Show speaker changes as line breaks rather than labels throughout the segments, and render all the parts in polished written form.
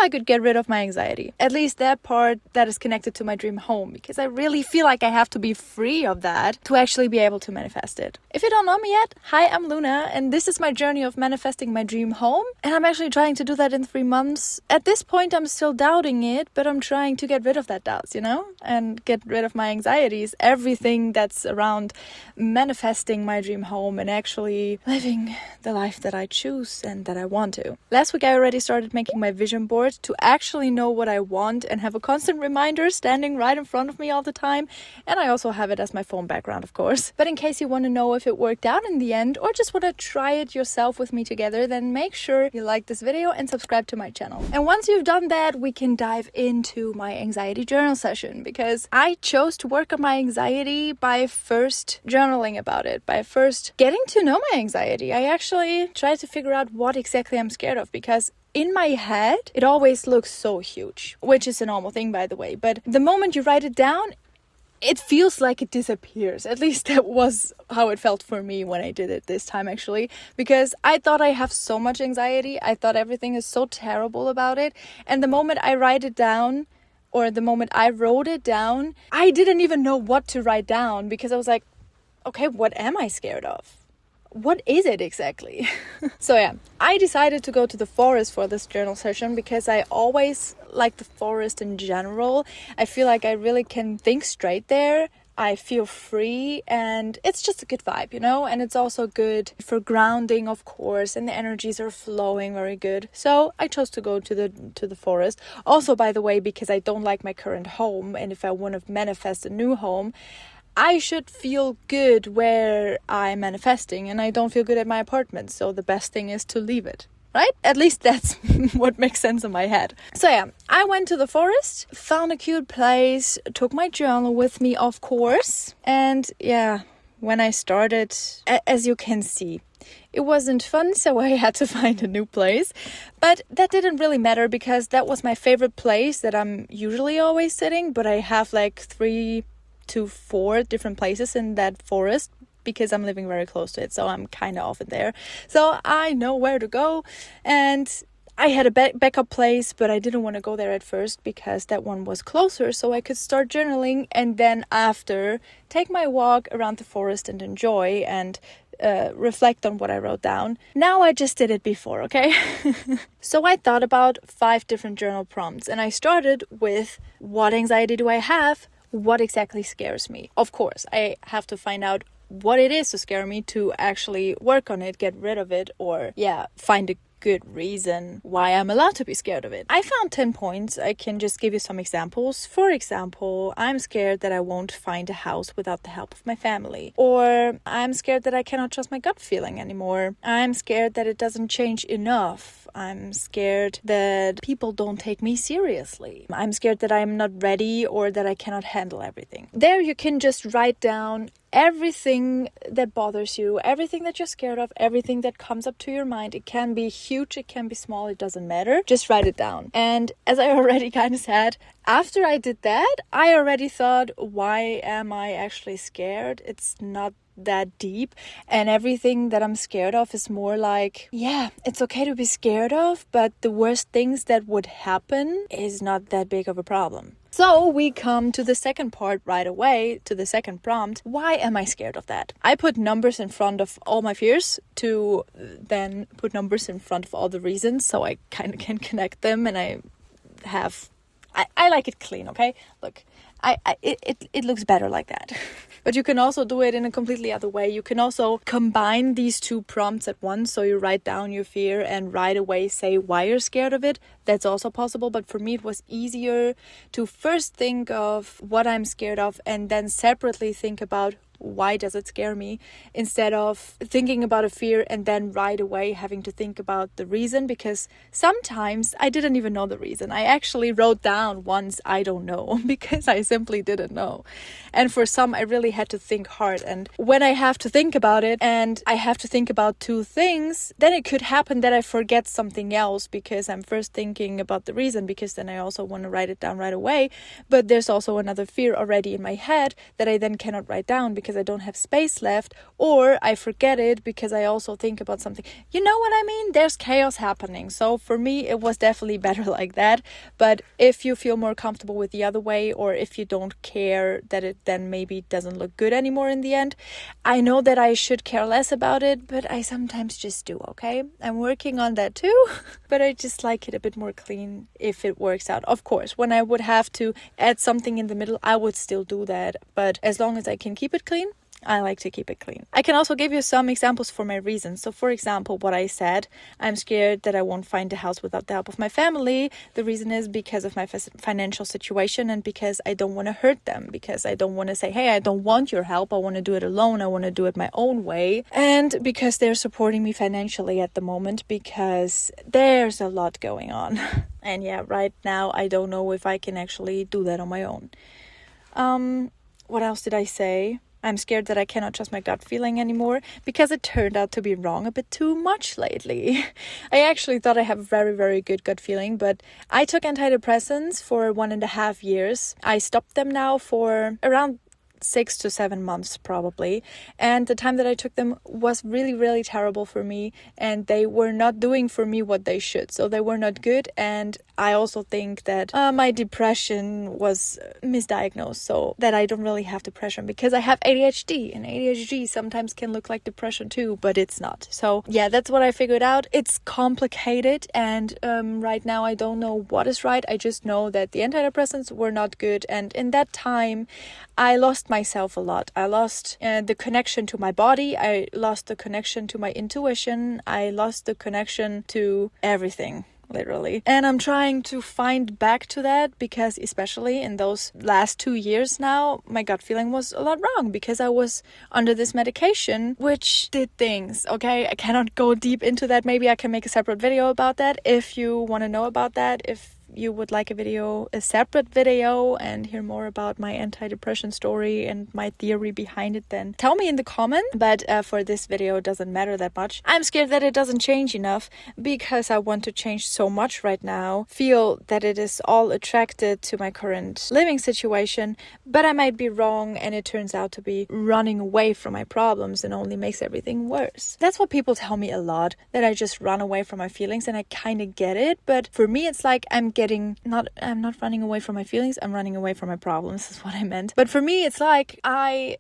I could get rid of my anxiety. At least that part that is connected to my dream home, because I really feel like I have to be free of that to actually be able to manifest it. If you don't know me yet, hi, I'm Luna, and this is my journey of manifesting my dream home. And I'm actually trying to do that in 3 months. At this point, I'm still doubting it, but I'm trying to get rid of that doubts, and get rid of my anxieties, everything that's around manifesting my dream home and actually living the life that I choose and that I want to. Last week, I already started making my vision board to actually know what I want and have a constant reminder standing right in front of me all the time. And I also have it as my phone background, of course. But in case you want to know if it worked out in the end, or just want to try it yourself with me together, then make sure you like this video and subscribe to my channel. And once you've done that, we can dive into my anxiety journal session, because I chose to work on my anxiety by first journaling about it, by first getting to know my anxiety. I actually tried to figure out what exactly I'm scared of, because in my head, it always looks so huge, which is a normal thing, by the way. But the moment you write it down, it feels like it disappears. At least that was how it felt for me when I did it this time, actually. Because I thought I have so much anxiety. I thought everything is so terrible about it. And the moment I write it down, or the moment I wrote it down, I didn't even know what to write down, because I was like, okay, what am I scared of? What is it exactly? So yeah, I decided to go to the forest for this journal session, because I always like the forest in general. I feel like I really can think straight there. I feel free, and it's just a good vibe, and it's also good for grounding, of course, and the energies are flowing very good. So I chose to go to the forest. Also, by the way, because I don't like my current home, and if I want to manifest a new home, I should feel good where I'm manifesting, and I don't feel good at my apartment. So the best thing is to leave it, right? At least that's what makes sense in my head. So yeah, I went to the forest, found a cute place, took my journal with me, of course. And yeah, when I started, as you can see, it wasn't fun, so I had to find a new place. But that didn't really matter, because that was my favorite place that I'm usually always sitting. But I have like 3 to 4 different places in that forest, because I'm living very close to it, so I'm kind of often there. So I know where to go, and I had a backup place, but I didn't want to go there at first because that one was closer, so I could start journaling, and then after take my walk around the forest and enjoy and reflect on what I wrote down. Now I just did it before, okay? So I thought about 5 different journal prompts, and I started with, what anxiety do I have? What exactly scares me? Of course, I have to find out what it is to scare me to actually work on it, get rid of it, or find a good reason why I'm allowed to be scared of it. I found 10 points. I can just give you some examples. For example, I'm scared that I won't find a house without the help of my family. Or I'm scared that I cannot trust my gut feeling anymore. I'm scared that it doesn't change enough. I'm scared that people don't take me seriously. I'm scared that I'm not ready, or that I cannot handle everything. There you can just write down everything that bothers you, everything that you're scared of, everything that comes up to your mind. It can be huge, it can be small, it doesn't matter. Just write it down. And as I already kind of said, after I did that, I already thought, why am I actually scared? It's not that deep, and everything that I'm scared of is more like, it's okay to be scared of, but the worst things that would happen is not that big of a problem. So we come to the second part right away, to the second prompt. Why am I scared of that? I put numbers in front of all my fears to then put numbers in front of all the reasons, so I kind of can connect them, and I like it clean, okay? Look, it looks better like that. But you can also do it in a completely other way. You can also combine these 2 prompts at once. So you write down your fear and right away say why you're scared of it. That's also possible. But for me, it was easier to first think of what I'm scared of and then separately think about why does it scare me, instead of thinking about a fear and then right away having to think about the reason, because sometimes I didn't even know the reason. I actually wrote down once, I don't know, because I simply didn't know. And for some, I really had to think hard. And when I have to think about it and I have to think about 2 things, then it could happen that I forget something else because I'm first thinking about the reason, because then I also want to write it down right away. But there's also another fear already in my head that I then cannot write down because because I don't have space left, or I forget it because I also think about something. You know what I mean? There's chaos happening. So for me, it was definitely better like that. But if you feel more comfortable with the other way, or if you don't care that it then maybe doesn't look good anymore in the end, I know that I should care less about it, but I sometimes just do, okay? I'm working on that too, but I just like it a bit more clean if it works out. Of course, when I would have to add something in the middle, I would still do that. But as long as I can keep it clean, I like to keep it clean. I can also give you some examples for my reasons. So for example, what I said, I'm scared that I won't find a house without the help of my family. The reason is because of my financial situation and because I don't want to hurt them, because I don't want to say, hey, I don't want your help. I want to do it alone. I want to do it my own way. And because they're supporting me financially at the moment, because there's a lot going on. And yeah, right now, I don't know if I can actually do that on my own. What else did I say? I'm scared that I cannot trust my gut feeling anymore because it turned out to be wrong a bit too much lately. I actually thought I have a very, very good gut feeling, but I took antidepressants for 1.5 years. I stopped them now for around 6 to 7 months probably, and the time that I took them was really, really terrible for me, and they were not doing for me what they should, so they were not good. And I also think that my depression was misdiagnosed, so that I don't really have depression because I have ADHD, and ADHD sometimes can look like depression too, but it's not. So yeah, that's what I figured out. It's complicated, and right now I don't know what is right. I just know that the antidepressants were not good, and in that time I lost myself a lot. I lost the connection to my body. I lost the connection to my intuition. I lost the connection to everything, literally. And I'm trying to find back to that because especially in those last 2 years now, my gut feeling was a lot wrong because I was under this medication, which did things, okay? I cannot go deep into that. Maybe I can make a separate video about that if you want to know about that. If you would like a separate video and hear more about my antidepressant story and my theory behind it, then tell me in the comment. But for this video, it doesn't matter that much. I'm scared that it doesn't change enough because I want to change so much right now. Feel that it is all attracted to my current living situation, but I might be wrong and it turns out to be running away from my problems and only makes everything worse. That's what people tell me a lot, that I just run away from my feelings, and I kind of get it. But for me, it's like I'm not running away from my feelings, I'm running away from my problems, is what I meant. But for me, it's like I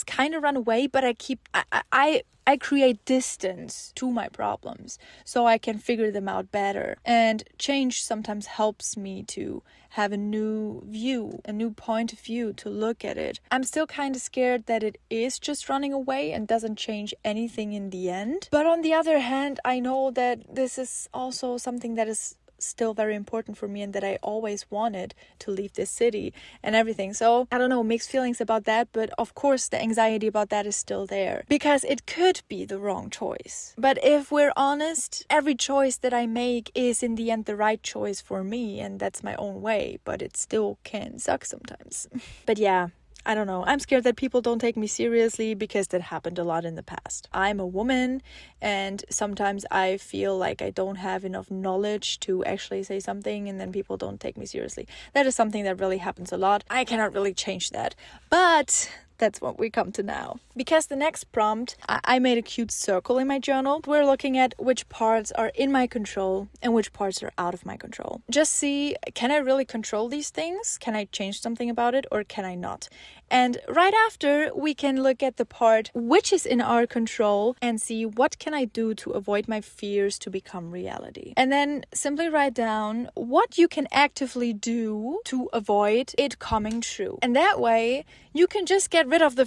kind of run away, but I create distance to my problems so I can figure them out better. And change sometimes helps me to have a new view, a new point of view to look at it. I'm still kind of scared that it is just running away and doesn't change anything in the end. But on the other hand, I know that this is also something that is still very important for me and that I always wanted to leave this city and everything. So I don't know, mixed feelings about that, but of course the anxiety about that is still there because it could be the wrong choice. But if we're honest, every choice that I make is in the end the right choice for me, and that's my own way, but it still can suck sometimes. But yeah, I don't know. I'm scared that people don't take me seriously because that happened a lot in the past. I'm a woman and sometimes I feel like I don't have enough knowledge to actually say something and then people don't take me seriously. That is something that really happens a lot. I cannot really change that. But that's what we come to now. Because the next prompt, I made a cute circle in my journal. We're looking at which parts are in my control and which parts are out of my control. Just see, can I really control these things? Can I change something about it or can I not? And right after, we can look at the part which is in our control and see what can I do to avoid my fears to become reality. And then simply write down what you can actively do to avoid it coming true. And that way, you can just get rid of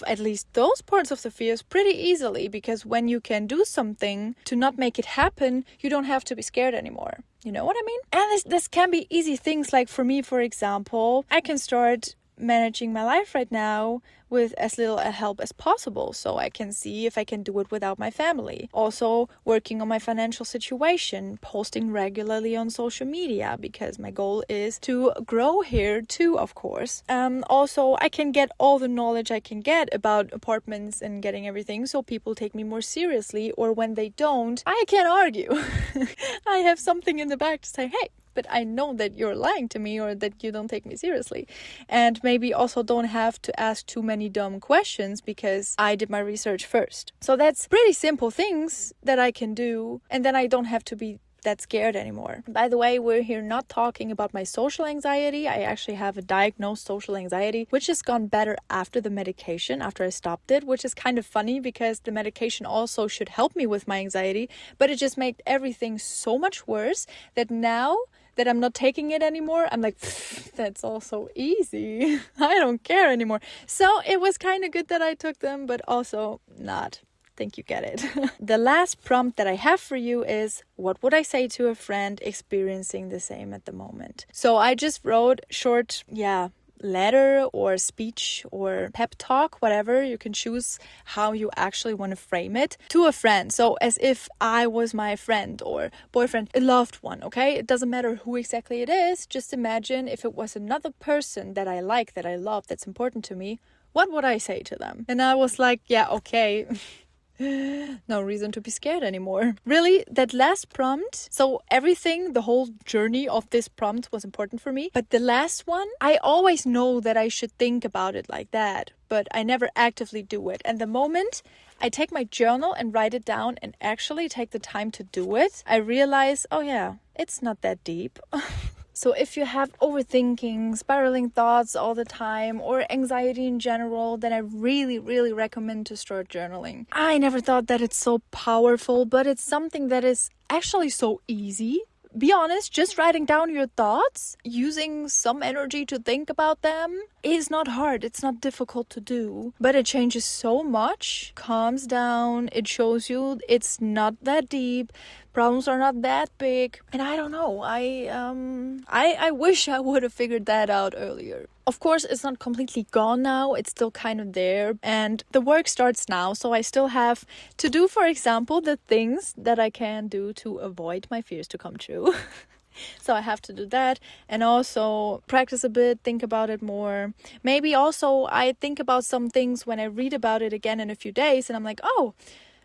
at least those parts of the fears pretty easily, because when you can do something to not make it happen, you don't have to be scared anymore. You know what I mean? And this can be easy things, like for me, for example, I can start managing my life right now with as little help as possible, so I can see if I can do it without my family. Also working on my financial situation, posting regularly on social media because my goal is to grow here too, of course. Also I can get all the knowledge I can get about apartments and getting everything so people take me more seriously, or when they don't, I can argue. I have something in the back to say, hey, but I know that you're lying to me or that you don't take me seriously. And maybe also don't have to ask too many dumb questions because I did my research first. So that's pretty simple things that I can do, and then I don't have to be that scared anymore. By the way, we're here not talking about my social anxiety. I actually have a diagnosed social anxiety, which has gone better after the medication, after I stopped it, which is kind of funny because the medication also should help me with my anxiety, but it just made everything so much worse that now that I'm not taking it anymore, I'm like, that's all so easy. I don't care anymore. So it was kind of good that I took them, but also not. Think you get it. The last prompt that I have for you is, what would I say to a friend experiencing the same at the moment? So I just wrote short, letter or speech or pep talk, whatever. You can choose how you actually want to frame it to a friend. So as if I was my friend or boyfriend, a loved one, okay? It doesn't matter who exactly it is. Just imagine if it was another person that I like, that I love, that's important to me. What would I say to them? And I was like, yeah, okay. No reason to be scared anymore. Really, that last prompt, so everything, the whole journey of this prompt was important for me. But the last one, I always know that I should think about it like that, but I never actively do it. And the moment I take my journal and write it down and actually take the time to do it, I realize, oh yeah, it's not that deep. So if you have overthinking, spiraling thoughts all the time, or anxiety in general, then I really, really recommend to start journaling. I never thought that it's so powerful, but it's something that is actually so easy. Be honest, just writing down your thoughts, using some energy to think about them, is not hard. It's not difficult to do, but it changes so much, calms down, it shows you it's not that deep, problems are not that big. And I don't know, I wish I would have figured that out earlier. Of course, it's not completely gone now. It's still kind of there. And the work starts now. So I still have to do, for example, the things that I can do to avoid my fears to come true. So I have to do that and also practice a bit, think about it more. Maybe also I think about some things when I read about it again in a few days and I'm like, oh,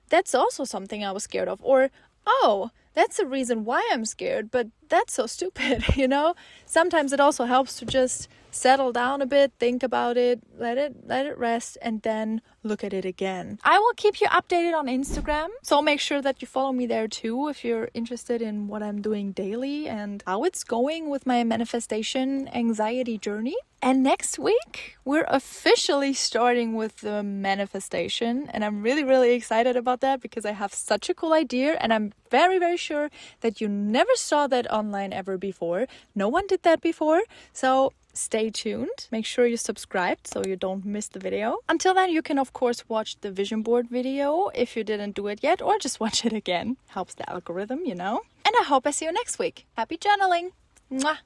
that's also something I was scared of. Or, oh, that's the reason why I'm scared, but that's so stupid, you know? Sometimes it also helps to just settle down a bit, think about it, let it rest, and then look at it again. I will keep you updated on Instagram, so make sure that you follow me there too if you're interested in what I'm doing daily and how it's going with my manifestation anxiety journey. And next week, we're officially starting with the manifestation. And I'm really, really excited about that because I have such a cool idea. And I'm very, very sure that you never saw that online ever before. No one did that before. So stay tuned. Make sure you subscribe so you don't miss the video. Until then, you can, of course, watch the vision board video if you didn't do it yet, or just watch it again. Helps the algorithm, you know. And I hope I see you next week. Happy journaling. Mwah.